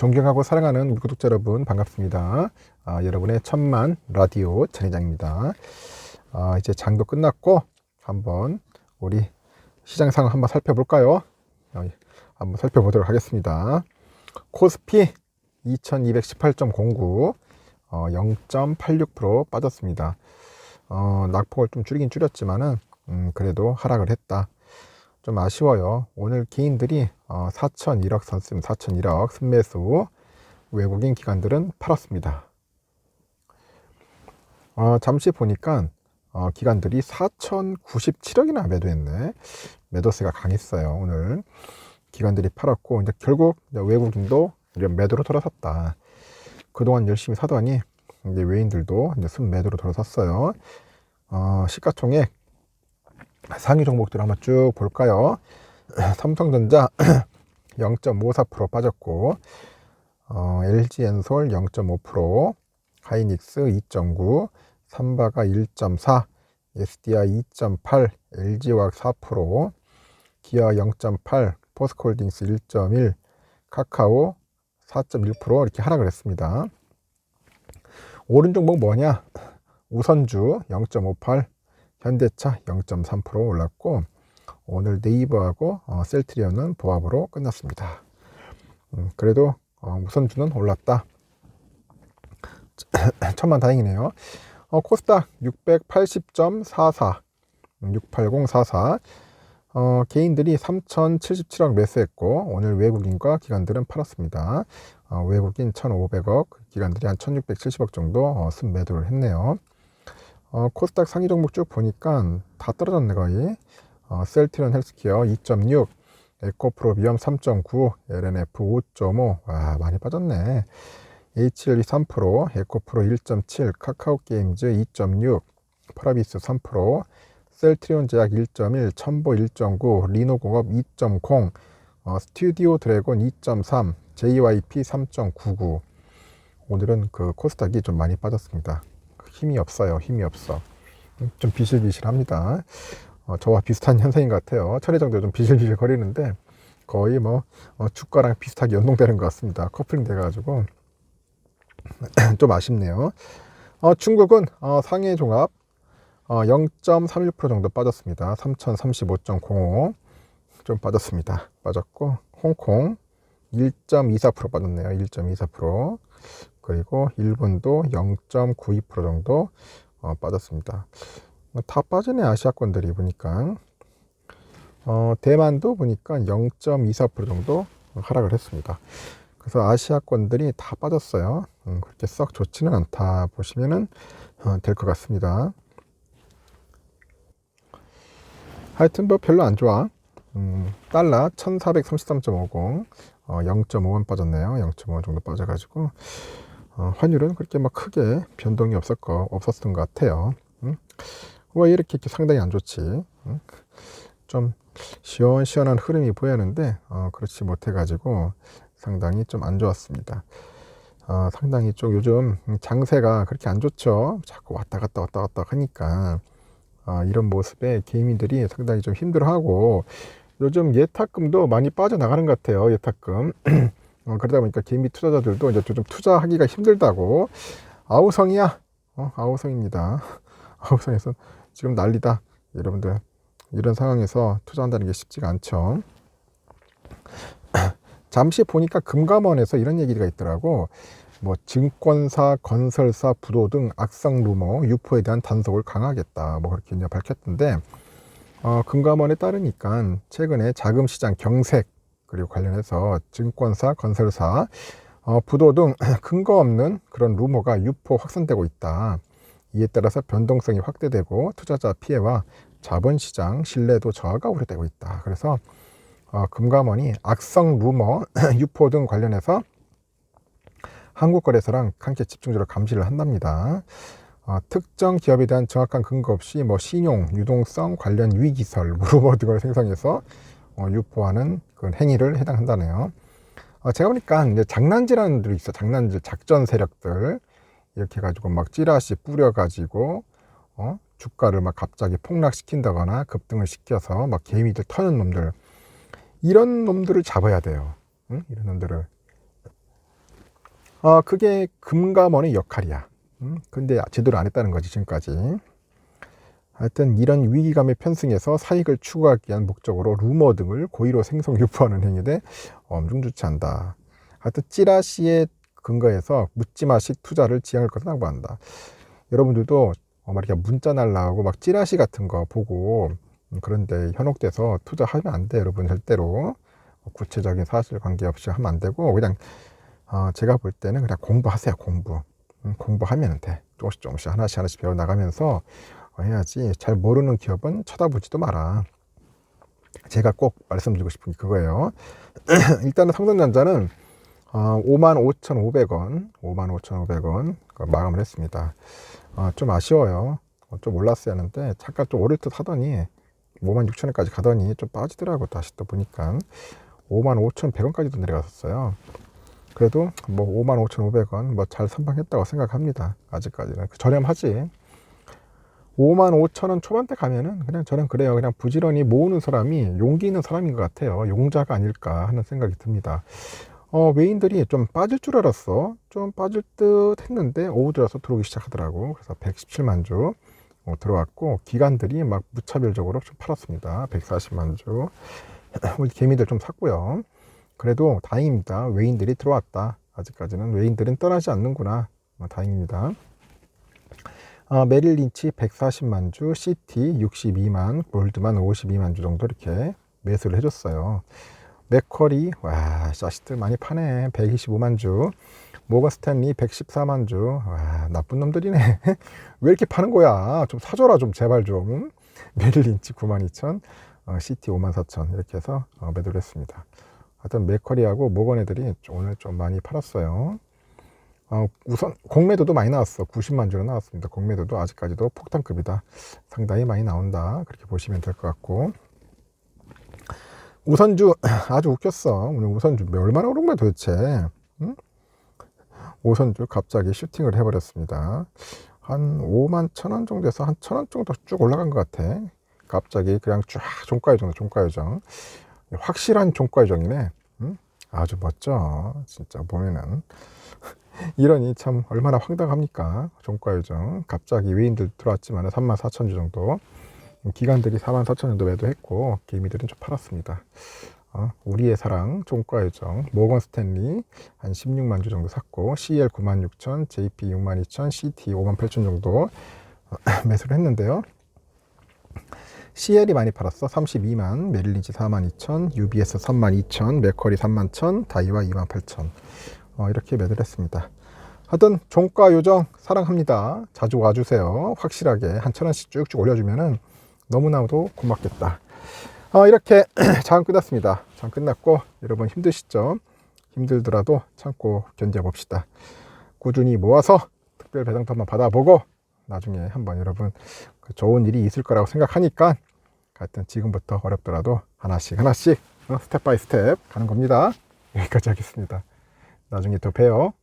존경하고 사랑하는 우리 구독자 여러분 반갑습니다. 여러분의 천만 라디오 전회장입니다. 이제 장도 끝났고 한번 우리 시장 상황 한번 살펴볼까요? 한번 살펴보도록 하겠습니다. 코스피 2218.09 0.86% 빠졌습니다. 낙폭을 좀 줄이긴 줄였지만은 그래도 하락을 했다. 좀 아쉬워요. 오늘 개인들이 4,001억 선씀 4,001억 순매수, 외국인 기관들은 팔았습니다. 잠시 보니까 기관들이 4,097억이나 매도했네. 매도세가 강했어요. 오늘 기관들이 팔았고 이제 결국 외국인도 매도로 돌아섰다. 그동안 열심히 사더니 이제 외인들도 이제 순매도로 돌아섰어요. 시가총액 상위 종목들 한번 쭉 볼까요? 삼성전자 0.54% 빠졌고, LG엔솔 0.5%, 하이닉스 2.9%, 삼바가 1.4%, SDI 2.8%, LG화학 4%, 기아 0.8%, 포스코홀딩스 1.1%, 카카오 4.1% 이렇게 하락을 했습니다. 오른 종목 뭐냐? 우선주 0.58%, 현대차 0.3% 올랐고, 오늘 네이버하고 셀트리온은 보합으로 끝났습니다. 그래도 우선주는 올랐다. 천만다행이네요. 코스닥 680.44 68044 개인들이 3,077억 매수했고 오늘 외국인과 기관들은 팔았습니다. 외국인 1,500억, 기관들이 한 1,670억 정도 순매도를 했네요. 코스닥 상위 종목 쭉 보니까 다 떨어졌네 거의. 셀트리온 헬스케어 2.6, 에코프로비엄 3.9, LNF 5.5, 와 많이 빠졌네. HLB 3%, 에코프로 1.7, 카카오게임즈 2.6, 파라비스 3%, 셀트리온 제약 1.1, 첨보 1.9, 리노공업 2.0, 스튜디오 드래곤 2.3, JYP 3.99. 오늘은 그 코스닥이 좀 많이 빠졌습니다. 힘이 없어요. 힘이 없어. 좀 비실비실합니다. 저와 비슷한 현상인 것 같아요. 철회정도 좀 비실비실 거리는데 거의 뭐 주가랑 비슷하게 연동되는 것 같습니다. 커플링 돼가지고 좀 아쉽네요. 중국은 상해 종합 0.31% 정도 빠졌습니다. 3035.05 좀 빠졌습니다. 빠졌고 홍콩 1.24% 빠졌네요. 1.24%. 그리고 일본도 0.92% 정도 빠졌습니다. 다 빠지네. 아시아권들이 보니까. 대만도 보니까 0.24% 정도 하락을 했습니다. 그래서 아시아권들이 다 빠졌어요. 그렇게 썩 좋지는 않다 보시면은 될 것 같습니다. 하여튼 뭐 별로 안 좋아. 달러 1433.50 0.5원 빠졌네요. 0.5원 정도 빠져가지고 환율은 그렇게 막 크게 변동이 없었던 것 같아요. 왜 이렇게 상당히 안 좋지? 좀 시원시원한 흐름이 보였는데 그렇지 못해가지고 상당히 좀 안 좋았습니다. 상당히 좀 요즘 장세가 그렇게 안 좋죠. 자꾸 왔다 갔다 하니까 이런 모습에 개미들이 상당히 좀 힘들어하고 요즘 예탁금도 많이 빠져나가는 것 같아요. 예탁금. 그러다 보니까 개미 투자자들도 이제 좀 투자하기가 힘들다고. 아우성이야. 아우성입니다. 아우성에서 지금 난리다. 여러분들 이런 상황에서 투자한다는 게 쉽지가 않죠. 잠시 보니까 금감원에서 이런 얘기가 있더라고. 뭐 증권사, 건설사, 부도 등 악성 루머, 유포에 대한 단속을 강화하겠다. 뭐 그렇게 이제 밝혔던데 금감원에 따르니까 최근에 자금시장 경색 그리고 관련해서 증권사, 건설사, 부도 등 근거 없는 그런 루머가 유포 확산되고 있다. 이에 따라서 변동성이 확대되고 투자자 피해와 자본시장 신뢰도 저하가 우려되고 있다. 그래서 금감원이 악성 루머, 유포 등 관련해서 한국거래소랑 함께 집중적으로 감시를 한답니다. 특정 기업에 대한 정확한 근거 없이 뭐 신용, 유동성 관련 위기설, 루머 등을 생성해서 유포하는 그 행위를 해당한다네요. 제가 보니까 이제 장난질하는 분들이 있어. 장난질, 작전 세력들 이렇게 해가지고 막 찌라시 뿌려가지고 주가를 막 갑자기 폭락시킨다거나 급등을 시켜서 막 개미들 터는 놈들, 이런 놈들을 잡아야 돼요. 이런 놈들을 그게 금감원의 역할이야. 근데 제대로 안 했다는 거지, 지금까지. 하여튼 이런 위기감에 편승해서 사익을 추구하기 위한 목적으로 루머 등을 고의로 생성 유포하는 행위에 엄중 조치한다. 하여튼 찌라시에 근거해서 묻지마식 투자를 지향할 것을 당부한다. 여러분들도 막 이렇게 문자 날라오고 막 찌라시 같은 거 보고 그런데 현혹돼서 투자하면 안 돼, 여러분. 절대로 구체적인 사실관계 없이 하면 안 되고, 그냥 제가 볼 때는 그냥 공부하세요. 공부하면 돼. 조금씩 하나씩 배워 나가면서 해야지. 잘 모르는 기업은 쳐다보지도 마라. 제가 꼭 말씀드리고 싶은 게 그거예요. 일단은 삼성전자는 55,500원 마감을 했습니다. 좀 아쉬워요. 좀 올랐어야 하는데 잠깐 좀 오를 듯 하더니 56,000원까지 가더니 좀 빠지더라고. 다시 또 보니까 55,100원까지도 내려갔었어요. 그래도 뭐 55,500원 뭐 잘 선방했다고 생각합니다. 아직까지는 저렴하지. 55,000원 초반대 가면은 그냥 저는 그래요. 그냥 부지런히 모으는 사람이 용기 있는 사람인 것 같아요. 용자가 아닐까 하는 생각이 듭니다. 외인들이 좀 빠질 줄 알았어. 좀 빠질 듯 했는데 오후 들어서 들어오기 시작하더라고. 그래서 117만 주 들어왔고, 기관들이 막 무차별적으로 좀 팔았습니다. 140만 주. 우리 개미들 좀 샀고요. 그래도 다행입니다. 외인들이 들어왔다. 아직까지는 외인들은 떠나지 않는구나. 다행입니다. 메릴 린치 140만 주, 시티 62만, 골드만 52만 주 정도 이렇게 매수를 해줬어요. 맥쿼리, 와, 자식들 많이 파네. 125만 주. 모건 스탠리 114만 주. 와, 나쁜 놈들이네. 왜 이렇게 파는 거야? 좀 사줘라, 좀, 제발 좀. 메릴 린치 92,000, 시티 54,000 이렇게 해서 매도를 했습니다. 하여튼 맥쿼리하고 모건 애들이 오늘 좀 많이 팔았어요. 우선 공매도도 많이 나왔어. 90만 주로 나왔습니다. 공매도도 아직까지도 폭탄급이다. 상당히 많이 나온다. 그렇게 보시면 될 것 같고, 우선주 아주 웃겼어. 오늘 우선주 얼마나 오른 거야 도대체. 응? 우선주 갑자기 슈팅을 해버렸습니다. 한 51,000원 정도에서 한 1,000원 정도 쭉 올라간 것 같아. 갑자기 그냥 쫙 종가요정. 확실한 종가요정이네. 응? 아주 멋져. 진짜 보면은 이러니 참 얼마나 황당합니까? 종가요정. 갑자기 외인들 들어왔지만 34,000주 정도, 기관들이 44,000 정도 매도했고, 개미들은 좀 팔았습니다. 우리의 사랑 종가요정 모건 스탠리 한 16만 주 정도 샀고, CL 96,000, JP 62,000, CT 58,000 정도 매수를 했는데요. CL이 많이 팔았어. 32만, 메릴린치 42,000, UBS 32,000, 맥쿼리 31,000, 다이와 28,000 이렇게 매도를 했습니다. 하여튼 종가 요정 사랑합니다. 자주 와주세요. 확실하게 한 1,000원씩 쭉쭉 올려주면은 너무나도 고맙겠다. 이렇게 장 끝났습니다. 장 끝났고, 여러분 힘드시죠? 힘들더라도 참고 견뎌봅시다. 꾸준히 모아서 특별 배당도 한번 받아보고, 나중에 한번 여러분 좋은 일이 있을 거라고 생각하니까, 하여튼 지금부터 어렵더라도 하나씩 스텝 바이 스텝 가는 겁니다. 여기까지 하겠습니다. 나중에 또 봬요.